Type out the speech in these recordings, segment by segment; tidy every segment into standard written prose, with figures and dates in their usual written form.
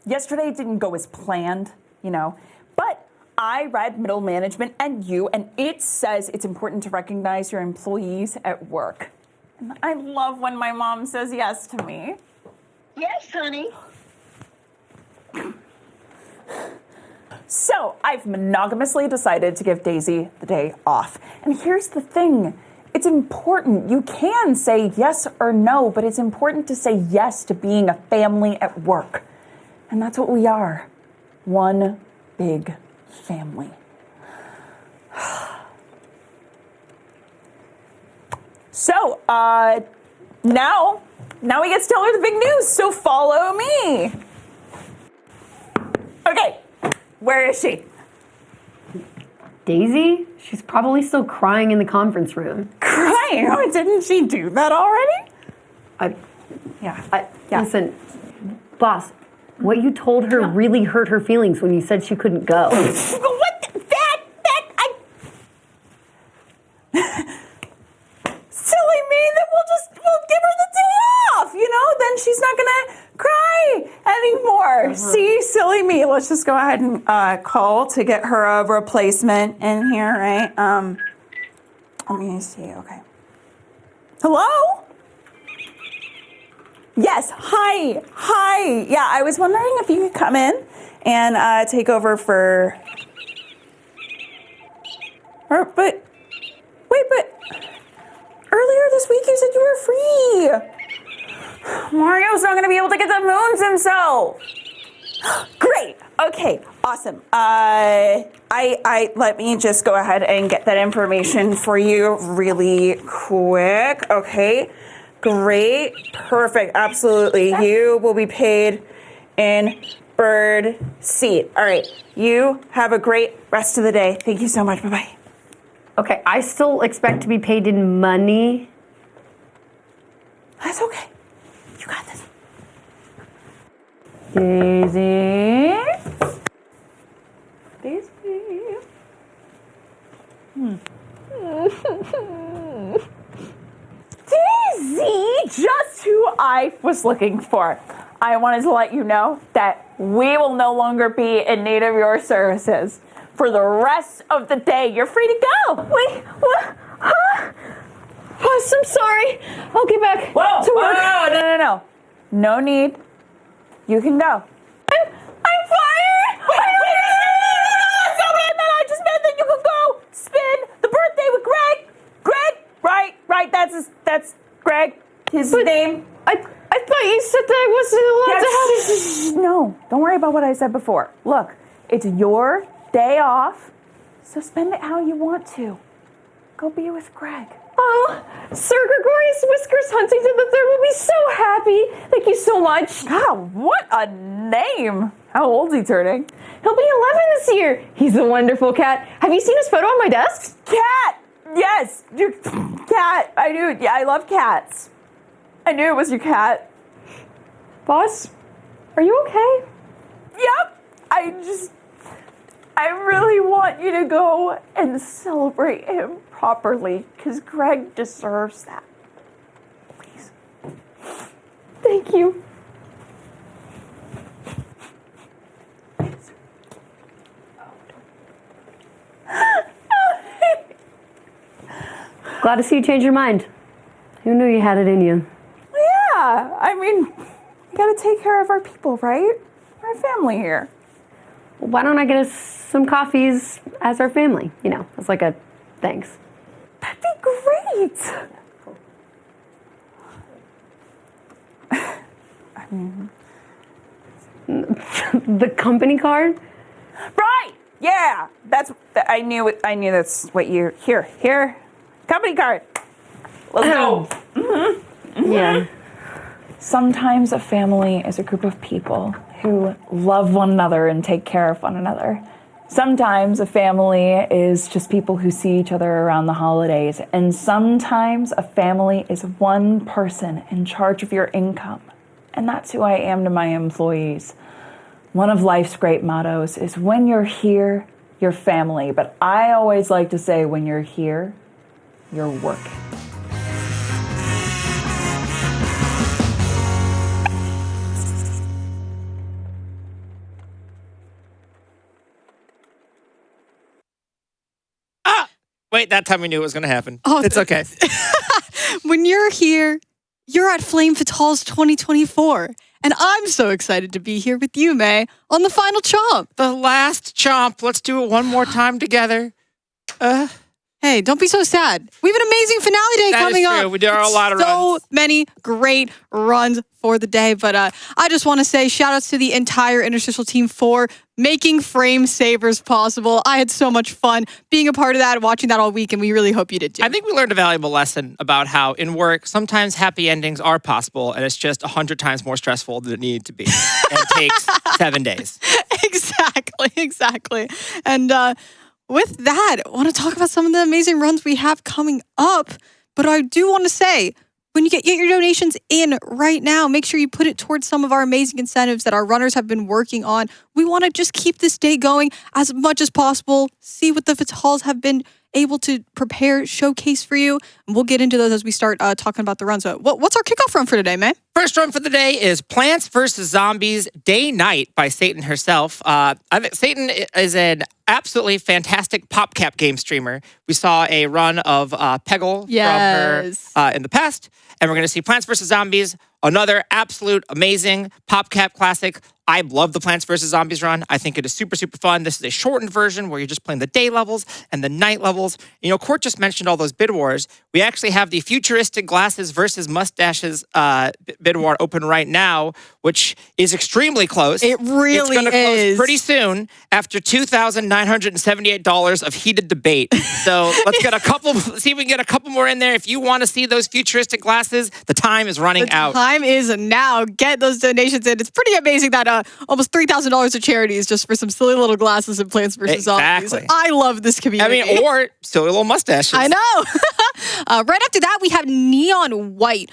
yesterday didn't go as planned, but I read middle management and it says it's important to recognize your employees at work. And I love when my mom says yes to me. Yes, honey. So I've monogamously decided to give Daisy the day off. And here's the thing. It's important. You can say yes or no, but it's important to say yes to being a family at work. And that's what we are. One big family. So, now we get to tell her the big news, so follow me. Okay, where is she? Daisy? She's probably still crying in the conference room. Crying? Oh, didn't she do that already? Yeah. Listen, boss, what you told her really hurt her feelings when you said she couldn't go. What? Silly me, then we'll give her the day off, then she's not gonna cry anymore. See, silly me. Let's just go ahead and call to get her a replacement in here, right? Let me see, okay. Hello? Yes, hi. Yeah, I was wondering if you could come in and take over for... But earlier this week you said you were free. Mario's not going to be able to get the moons himself. Great. Okay. Awesome. I let me just go ahead and get that information for you really quick. Okay. Great. Perfect. Absolutely. You will be paid in bird seat. All right. You have a great rest of the day. Thank you so much. Bye-bye. Okay, I still expect to be paid in money. That's okay. You got this. Daisy. Daisy, just who I was looking for. I wanted to let you know that we will no longer be in need of your services. For the rest of the day, you're free to go. Wait, what? Huh? Boss, I'm sorry. I'll get back to work. No. No need. You can go. I'm fired! That's not what I meant. I just meant that you could go spend the birthday with Greg. Greg? Right. That's Greg. His name. I thought you said that I wasn't allowed to have... No, don't worry about what I said before. Look, it's your day off, so spend it how you want to. Go be with Greg. Oh, Sir Gregorius Whiskers Huntington III will be so happy. Thank you so much. God, what a name. How old is he turning? He'll be 11 this year. He's a wonderful cat. Have you seen his photo on my desk? Cat! Yes, your cat. I knew it. Yeah, I love cats. I knew it was your cat. Boss, are you okay? Yep. I really want you to go and celebrate him properly, because Greg deserves that. Please. Thank you. Glad to see you change your mind. Who knew you had it in you? Yeah, I mean, we gotta take care of our people, right? Our family here. Well, why don't I get us some coffees as our family? As like a thanks. That'd be great. I mean... The company card? Right! Yeah! I knew that's what you... Here. Company card. Let's go. Yeah. Sometimes a family is a group of people who love one another and take care of one another. Sometimes a family is just people who see each other around the holidays. And sometimes a family is one person in charge of your income. And that's who I am to my employees. One of life's great mottos is when you're here, you're family. But I always like to say when you're here, you're working. wait that time we knew it was going to happen. Oh, It's okay. When you're here, you're at Flame Fatales 2024. And I'm so excited to be here with you, May, on the final Chomp. The last Chomp. Let's do it one more time together. Hey, don't be so sad. We have an amazing finale day coming up. We did a lot of runs. So many great runs for the day. But I just want to say shout outs to the entire Interstitial team for making Frame Savers possible. I had so much fun being a part of that, watching that all week, and we really hope you did too. I think we learned a valuable lesson about how in work, sometimes happy endings are possible, and it's just 100 times more stressful than it needed to be. And it takes 7 days. Exactly. And with that, I want to talk about some of the amazing runs we have coming up. But I do want to say, when you get your donations in right now, make sure you put it towards some of our amazing incentives that our runners have been working on. We want to just keep this day going as much as possible, see what the Fatales have been able to prepare, showcase for you. And we'll get into those as we start talking about the runs. So what's our kickoff run for today, May? First run for the day is Plants vs. Zombies Day-Night by Satan herself. I think Satan is an absolutely fantastic PopCap game streamer. We saw a run of Peggle from her in the past, and we're going to see Plants vs. Zombies, another absolute amazing PopCap classic. I love the Plants vs. Zombies run. I think it is super, super fun. This is a shortened version where you're just playing the day levels and the night levels. You know, Court just mentioned all those bid wars. We actually have the futuristic glasses versus mustaches bid war open right now, which is extremely close. It really It's going to close pretty soon after $2,978 of heated debate. So let's get see if we can get a couple more in there. If you want to see those futuristic glasses, the time is running out. The time is now. Get those donations in. It's pretty amazing that almost $3,000 of charities just for some silly little glasses and Plants vs. Zombies. I love this community. I mean, or silly little mustaches. I know. Right after that, we have Neon White.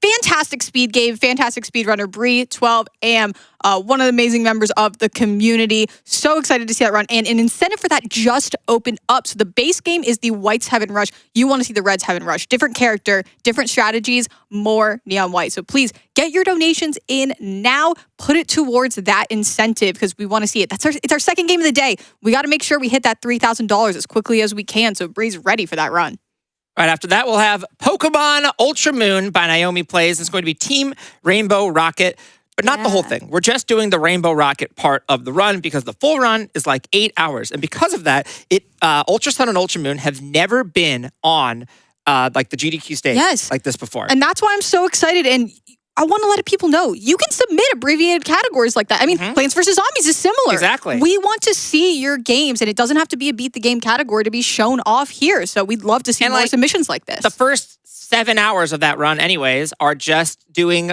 Fantastic speed game, fantastic speedrunner, Bree, 12 AM, one of the amazing members of the community. So excited to see that run. And an incentive for that just opened up. So the base game is the Whites Heaven Rush. You want to see the Reds Heaven Rush. Different character, different strategies, more Neon White. So please get your donations in now. Put it towards that incentive because we want to see it. It's our second game of the day. We got to make sure we hit that $3,000 as quickly as we can. So Bree's ready for that run. Right after that, we'll have Pokemon Ultra Moon by Naomi Plays. It's going to be Team Rainbow Rocket, but not the whole thing. We're just doing the Rainbow Rocket part of the run because the full run is like 8 hours. And because of that, Ultra Sun and Ultra Moon have never been on like the GDQ stage like this before. And that's why I'm so excited. And I want to let people know you can submit abbreviated categories like that. I mean, Plants vs. Zombies is similar. Exactly. We want to see your games, and it doesn't have to be a beat the game category to be shown off here. So we'd love to see more submissions like this. The first 7 hours of that run, anyways, are just doing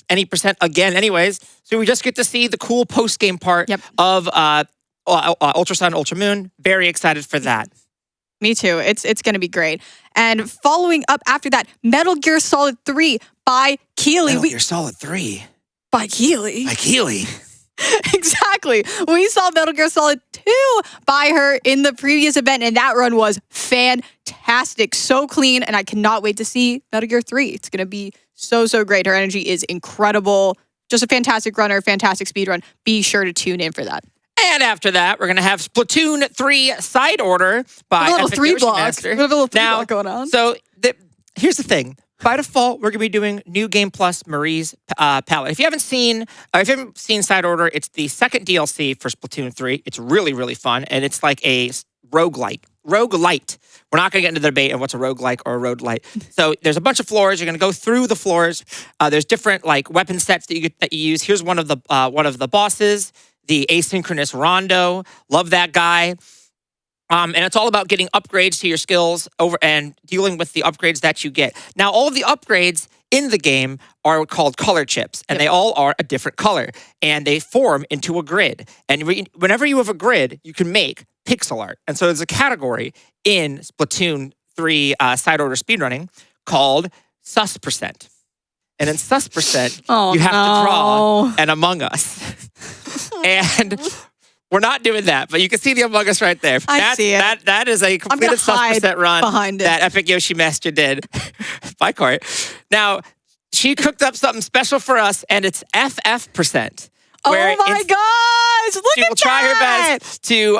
any percent again, anyways. So we just get to see the cool post game part of Ultra Sun, Ultra Moon. Very excited for that. Me too. It's going to be great. And following up after that, Metal Gear Solid 3 by Keeley. Metal Gear Solid 3? By Keeley. By Keeley. Exactly. We saw Metal Gear Solid 2 by her in the previous event, and that run was fantastic. So clean, and I cannot wait to see Metal Gear 3. It's going to be so, so great. Her energy is incredible. Just a fantastic runner, fantastic speed run. Be sure to tune in for that. And after that, we're going to have Splatoon 3 Side Order by a little Epic 3 Yoshi block. Master. We have a little 3 block going on. So here's the thing. By default, we're going to be doing New Game Plus Marie's palette. If you haven't seen Side Order, it's the second DLC for Splatoon 3. It's really, really fun, and it's like a roguelite. We're not going to get into the debate of what's a roguelike or a roguelite. So there's a bunch of floors. You're going to go through the floors. There's different like weapon sets that you use. Here's one of the bosses, the asynchronous Rondo. Love that guy. And it's all about getting upgrades to your skills and dealing with the upgrades that you get. Now, all of the upgrades in the game are called color chips, and they all are a different color, and they form into a grid. And whenever you have a grid, you can make pixel art. And so there's a category in Splatoon 3 Side Order Speedrunning called Sus Percent. And in Sus Percent, you have to draw an Among Us. And we're not doing that, but you can see the Among Us right there. I see it. That is a completed Sus Percent run that Epic Yoshi Master did. Bye, Corey. Now, she cooked up something special for us, and it's FF Percent. Oh my gosh! Look at that! She will try her best to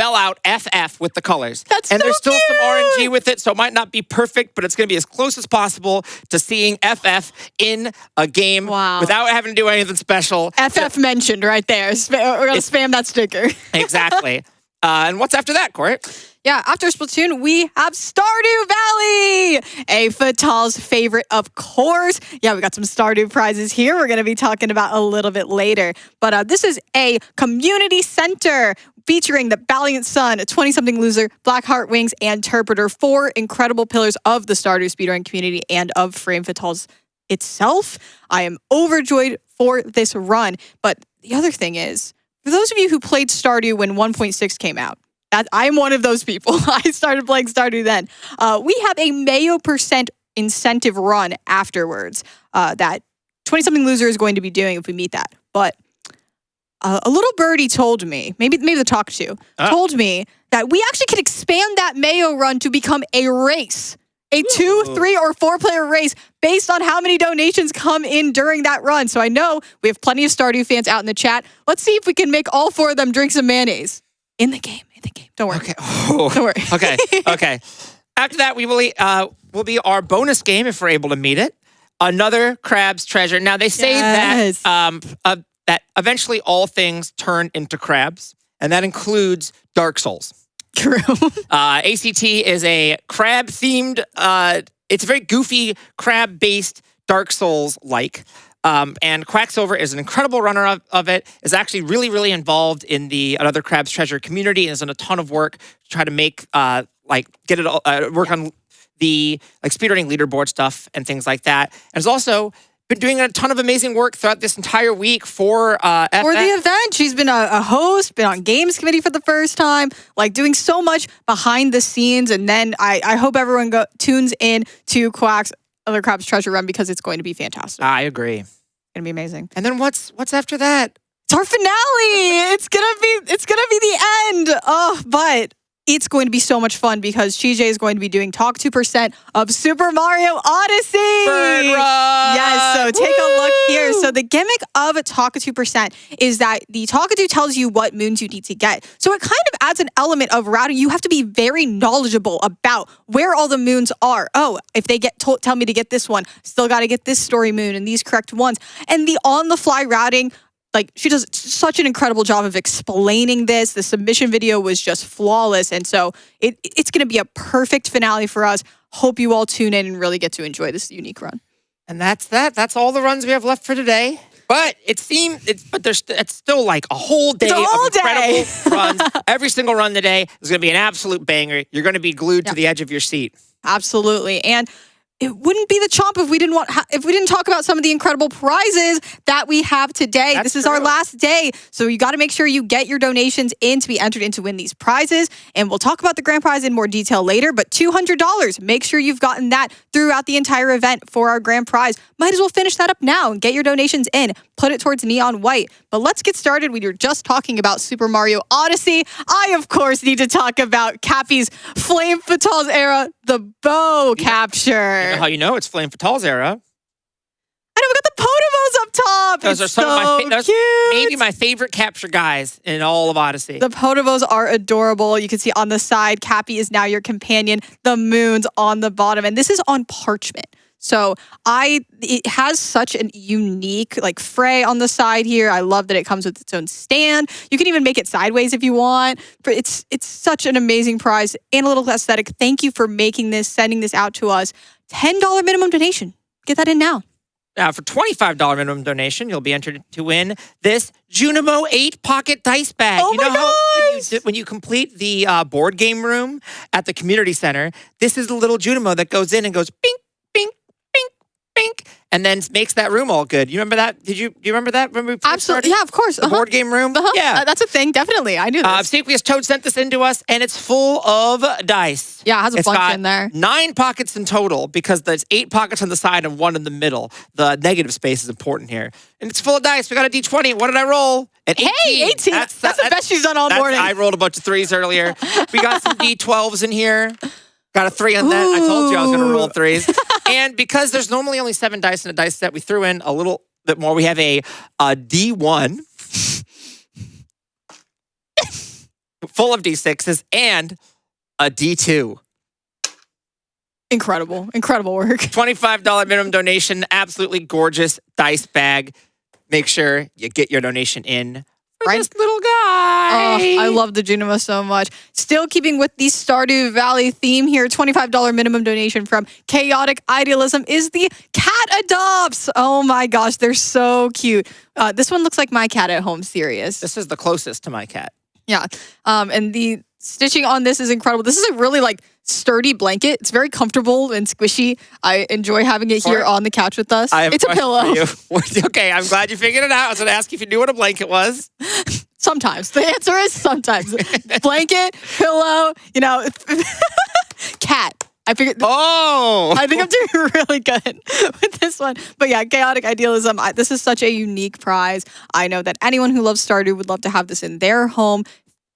spell out FF with the colors. That's and so there's still some cute. RNG with it, so it might not be perfect, but it's going to be as close as possible to seeing FF in a game without having to do anything special. FF mentioned right there. We're going to spam that sticker. Exactly. And what's after that, Court? Yeah, after Splatoon, we have Stardew Valley, a Fatal's favorite, of course. Yeah, we got some Stardew prizes here we're going to be talking about a little bit later. But this is a community center featuring the Valiant Sun, 20-something loser, Black Heart Wings, and Interpreter, 4 incredible pillars of the Stardew speedrun community and of Frame Fatals itself. I am overjoyed for this run. But the other thing is, for those of you who played Stardew when 1.6 came out, I'm one of those people. I started playing Stardew then. We have a Mayo % incentive run afterwards that 20-something loser is going to be doing if we meet that. But a little birdie told me, maybe the talk to, told me that we actually could expand that Mayo run to become a race. A 2, 3, or 4-player race based on how many donations come in during that run. So I know we have plenty of Stardew fans out in the chat. Let's see if we can make all 4 of them drink some mayonnaise. In the game. Don't worry. Okay. Don't worry. Okay. After that, we will be our bonus game if we're able to meet it. Another Crab's Treasure. Now, they say that eventually all things turn into crabs, and that includes Dark Souls. True. ACT is a crab-themed, it's a very goofy, crab-based Dark Souls-like. And Quacksilver is an incredible runner of it, is actually really, really involved in the Another Crab's Treasure community, and has done a ton of work to try to make, get it all, work on the speedrunning leaderboard stuff and things like that. And has also been doing a ton of amazing work throughout this entire week for FF. For the event. She's been a host, been on Games Committee for the first time, doing so much behind the scenes. And then I hope everyone tunes in to Quack's Other Crab's Treasure Run because it's going to be fantastic. I agree. It's going to be amazing. And then what's after that? It's our finale. It's gonna be the end. Oh, but it's going to be so much fun because CJ is going to be doing Talk 2% of Super Mario Odyssey. Bird run! Yes, so take a look here. So the gimmick of Talk 2% is that the Talkadoo tells you what moons you need to get. So it kind of adds an element of routing. You have to be very knowledgeable about where all the moons are. Oh, if they tell me to get this one, still got to get this story moon and these correct ones. And the on-the-fly routing, she does such an incredible job of explaining this. The submission video was just flawless. And so it's going to be a perfect finale for us. Hope you all tune in and really get to enjoy this unique run. And that's that. That's all the runs we have left for today. But it's still a whole day of incredible runs. Every single run today is going to be an absolute banger. You're going to be glued to the edge of your seat. Absolutely. And it wouldn't be the Chomp if we didn't talk about some of the incredible prizes that we have today. This is our last day, so you got to make sure you get your donations in to be entered in to win these prizes. And we'll talk about the grand prize in more detail later, but $200, make sure you've gotten that throughout the entire event for our grand prize. Might as well finish that up now and get your donations in. Put it towards Neon White. But let's get started. We were just talking about Super Mario Odyssey. I, of course, need to talk about Cappy's Flame Fatals era, the bow capture. You know how you know it's Flame Fatals era? I know, we got the Pokémons up top. Those are some of my maybe my favorite capture guys in all of Odyssey. The Pokémons are adorable. You can see on the side, Cappy is now your companion. The moon's on the bottom, and this is on parchment. So it has such an unique fray on the side here. I love that it comes with its own stand. You can even make it sideways if you want. But it's such an amazing prize and a little aesthetic. Thank you for making this, sending this out to us. $10 minimum donation. Get that in now. Now, for $25 minimum donation, you'll be entered to win this Junimo 8 pocket dice bag. Oh, you know how when you complete the board game room at the community center, this is the little Junimo that goes in and goes bing, bing, bing, bing, and then makes that room all good. You remember that? Do you remember that when we first started? Yeah, of course. The board game room? Yeah. That's a thing, definitely. I knew this. Obsequious Toad sent this into us, and it's full of dice. Yeah, it has a bunch in there. 9 pockets in total, because there's 8 pockets on the side and 1 in the middle. The negative space is important here. And it's full of dice. We got a D20. What did I roll? An 18. Hey, 18. That's the best she's done all morning. I rolled a bunch of 3s earlier. We got some D12s in here. Got a 3 on that. I told you I was going to roll 3s. And because there's normally only 7 dice in a dice set, we threw in a little bit more. We have a D1. full of D6s, and a D2. Incredible work. $25 minimum donation, absolutely gorgeous dice bag. Make sure you get your donation in for this little guy. Oh, I love the Junima so much. Still keeping with the Stardew Valley theme here, $25 minimum donation from Chaotic Idealism is the Cat Adopts. Oh my gosh, they're so cute. This one looks like my cat at home, serious. This is the closest to my cat. Yeah. And the stitching on this is incredible. This is a really sturdy blanket. It's very comfortable and squishy. I enjoy having it here on the couch with us. It's a pillow. Okay, I'm glad you figured it out. I was going to ask you if you knew what a blanket was. Sometimes. The answer is sometimes. Blanket, pillow, cat. I think I'm doing really good with this one. But yeah, Chaotic Idealism. This is such a unique prize. I know that anyone who loves Stardew would love to have this in their home.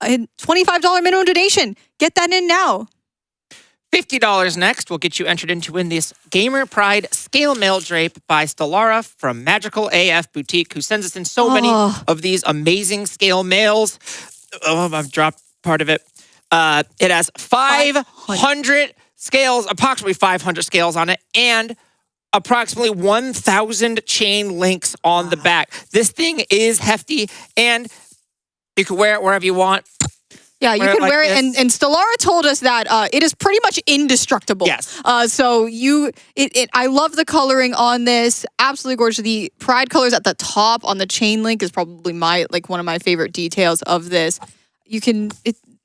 A $25 minimum donation. Get that in now. $50 next will get you entered into win this Gamer Pride Scale Mail Drape by Stellara from Magical AF Boutique, who sends us in so many of these amazing scale mails. Oh, I've dropped part of it. It has 500 scales, approximately 500 scales on it, and approximately 1,000 chain links on the back. This thing is hefty, and you can wear it wherever you want. Yeah, you can wear it, and Stellara told us that it is pretty much indestructible. Yes. So I love the coloring on this. Absolutely gorgeous. The pride colors at the top on the chain link is probably one of my favorite details of this.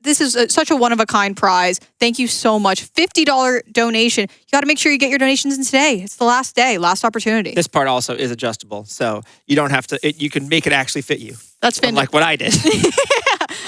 This is such a one-of-a-kind prize. Thank you so much. $50 donation. You got to make sure you get your donations in today. It's the last day, last opportunity. This part also is adjustable, so you don't have to. You can make it actually fit you. That's fantastic. Like what I did.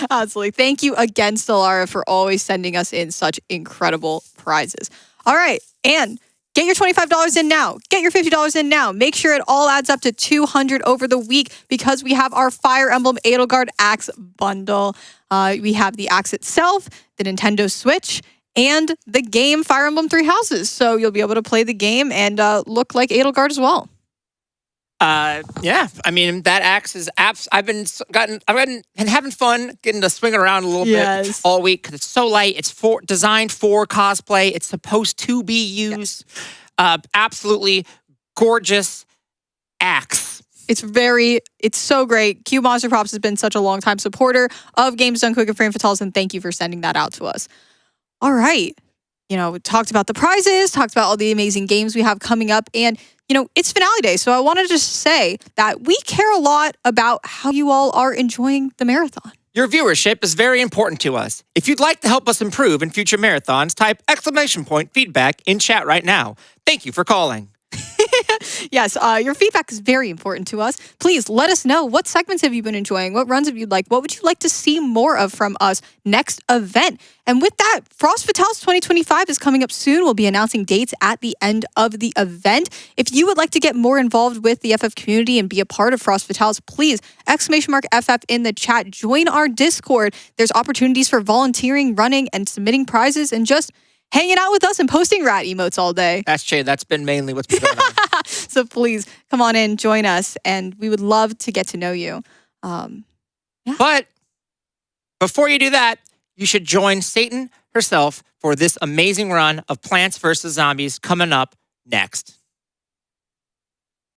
Absolutely. Thank you again, Stellara, for always sending us in such incredible prizes. All right, and get your $25 in now. Get your $50 in now. Make sure it all adds up to $200 over the week because we have our Fire Emblem Edelgard Axe bundle. We have the axe itself, the Nintendo Switch, and the game Fire Emblem Three Houses. So you'll be able to play the game and look like Edelgard as well. Yeah, I mean that axe is I've been having fun getting to swing it around a little bit all week because it's so light. It's designed for cosplay. It's supposed to be used. Absolutely gorgeous axe. It's so great. Q Monster Props has been such a long time supporter of Games Done Quick and Frame Fatales, and thank you for sending that out to us. All right. We talked about the prizes, talked about all the amazing games we have coming up, and it's finale day, so I wanted to just say that we care a lot about how you all are enjoying the marathon. Your viewership is very important to us. If you'd like to help us improve in future marathons, type !feedback in chat right now. Thank you for calling. Yes, your feedback is very important to us. Please let us know what segments have you been enjoying, what runs have you liked, what would you like to see more of from us next event. And with that, Frost Fatales 2025 is coming up soon. We'll be announcing dates at the end of the event. If you would like to get more involved with the FF community and be a part of Frost Fatales, please !FF in the chat. Join our Discord. There's opportunities for volunteering, running, and submitting prizes, and just hanging out with us and posting rat emotes all day. That's Jay. That's been mainly what's been going on. So please come on in, join us, and we would love to get to know you. But before you do that, you should join Satan herself for this amazing run of Plants vs. Zombies coming up next.